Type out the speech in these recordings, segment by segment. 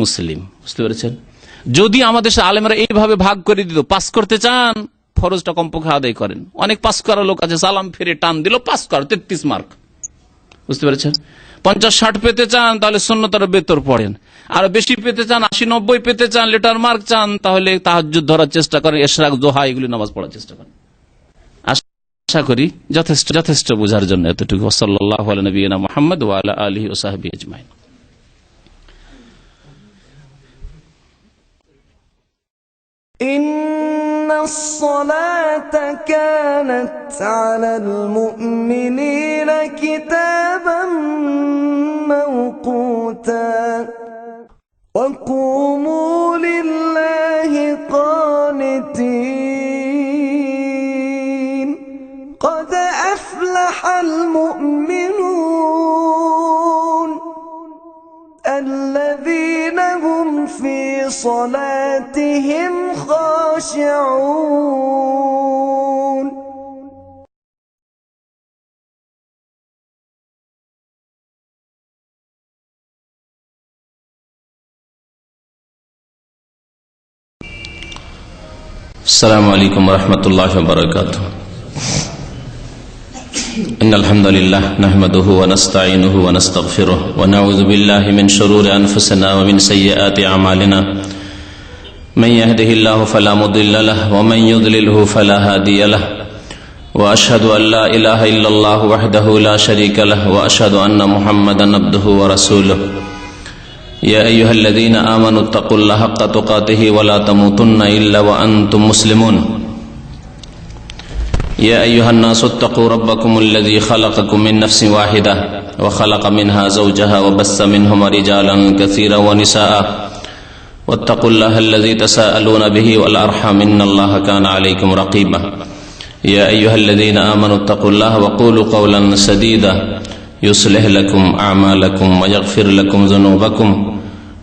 মুসলিম। বুঝতে পেরেছেন? যদি আমাদের আলেমরা এইভাবে ভাগ করে দিত, পাস করতে চান ফরজটা কমপক্ষে আদায় করেন। অনেক পাস করা লোক আছে, সালাম ফিরে টান দিল, পাস কর 33 মার্ক। বুঝতে পেরেছেন? 50-60 পেতে চান তাহলে সুন্নতের বেতর পড়েন, আর বেশি পেতে চান 80-90 পেতে চান, লেটার মার্ক চান, তাহলে তাহাজ্জুদ ধরার চেষ্টা করেন, ইশরাক, দোহা এগুলি নামাজ পড়ার চেষ্টা করেন। আশা করি যথেষ্ট বোঝার জন্য এতটুকু। সাল্লাল্লাহু আলা নবিয়িনা মুহাম্মদ ওয়া আলা আলিহি ওয়া সাহবিহি আজমাইন। ইন্নাস সালাতা কানাত আলাল মুমিনিনা কিতাবাম মাওকুতা ওয়া কুমু লিল্লাহি কানিতিন قد أفلح المؤمنون الذين هم في صلاتهم خاشعون السلام عليكم ورحمة الله وبركاته. إن الحمد لله نحمده ونستعينه ونستغفره ونعوذ بالله من شرور أنفسنا ومن سيئات أعمالنا من يهده الله فلا مضل له ومن يضلله فلا هادي له وأشهد أن لا إله إلا الله وحده لا شريك له وأشهد أن محمدا عبده ورسوله يا أيها الذين آمنوا اتقوا الله حق تقاته ولا تموتن إلا وأنتم مسلمون يا أيها الناس اتقوا ربكم الذي خلقكم من نفس واحدة وخلق منها زوجها وبث منهما رجالا كثيرا ونساء واتقوا الله الذي تساءلون به والأرحام إن الله كان عليكم رقيبا يا أيها الذين آمنوا اتقوا الله وقولوا قولا سديدا يصلح لكم أعمالكم ويغفر لكم ذنوبكم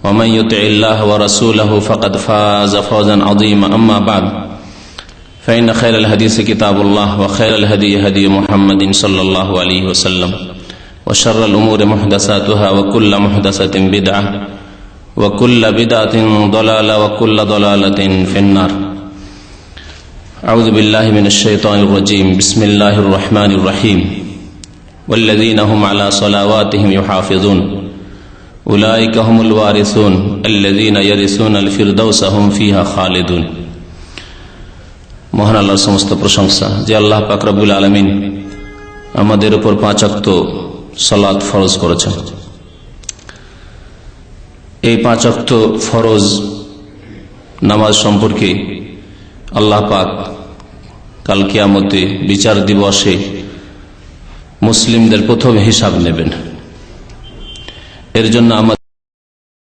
ومن يطع الله ورسوله فقد فاز فوزا عظيما أما بعد فإن خير الحديث كتاب الله وخير الهدي هدي محمد صلى الله عليه وسلم وشر الأمور محدثاتها وكل محدثة بدعة وكل بدعة ضلالة وكل ضلالة في النار. أعوذ بالله من الشيطان الرجيم. بسم الله الرحمن الرحيم. والذين هم على صلواتهم يحافظون أولئك هم الوارثون الذين يرثون الفردوس هم فيها خالدون. মহান আল্লাহর সমস্ত প্রশংসা, যে আল্লাহ পাক রব্বুল আলামিন আমাদের উপর 5 ওয়াক্ত সালাত ফরজ করেছেন। এই 5 ওয়াক্ত ফরজ নামাজ সম্পর্কে আল্লাহ পাক কাল কিয়ামতে বিচার দিবসে মুসলিমদের প্রথম হিসাব নেবেন। এর জন্য